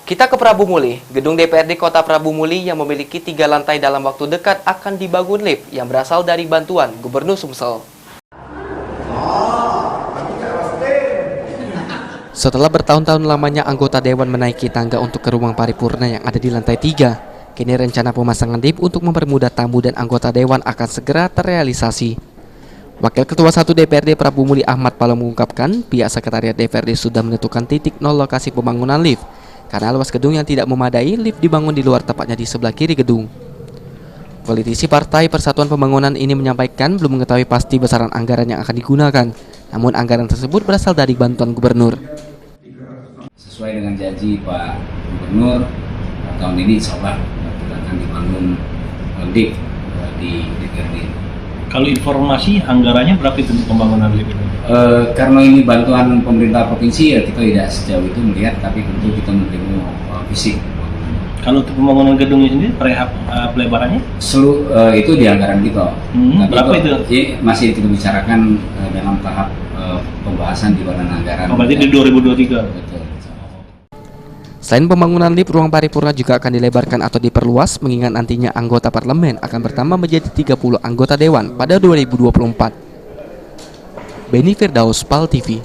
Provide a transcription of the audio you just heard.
Kita ke Prabu Muli. Gedung DPRD Kota Prabu Muli yang memiliki 3 lantai dalam waktu dekat akan dibangun lift yang berasal dari bantuan Gubernur Sumsel. Setelah bertahun-tahun lamanya anggota Dewan menaiki tangga untuk ke ruang paripurna yang ada di lantai 3, kini rencana pemasangan lift untuk mempermudah tamu dan anggota Dewan akan segera terrealisasi. Wakil Ketua 1 DPRD Prabu Muli Ahmad Palo mengungkapkan, pihak Sekretariat DPRD sudah menentukan titik nol lokasi pembangunan lift. Karena luas gedung yang tidak memadai, lift dibangun di luar, tepatnya di sebelah kiri gedung. Politisi Partai Persatuan Pembangunan ini menyampaikan belum mengetahui pasti besaran anggaran yang akan digunakan. Namun anggaran tersebut berasal dari bantuan gubernur. Sesuai dengan janji Pak Gubernur, tahun ini insya Allah akan dibangun lift di DPRD. Kalau informasi anggarannya berapa itu untuk pembangunan lift ini? Karena ini bantuan pemerintah provinsi ya kita tidak sejauh itu melihat, tapi tentu kita menerima fisik. Kalau untuk pembangunan gedungnya sendiri, pelebarannya? Itu di anggaran kita. Berapa itu? Masih kita bicarakan dalam tahap pembahasan di badan anggaran. Berarti di 2023? Betul. Selain pembangunan lift, ruang paripurna juga akan dilebarkan atau diperluas, mengingat nantinya anggota parlemen akan bertambah menjadi 30 anggota dewan pada 2024. Beni Firdaus, PAL TV.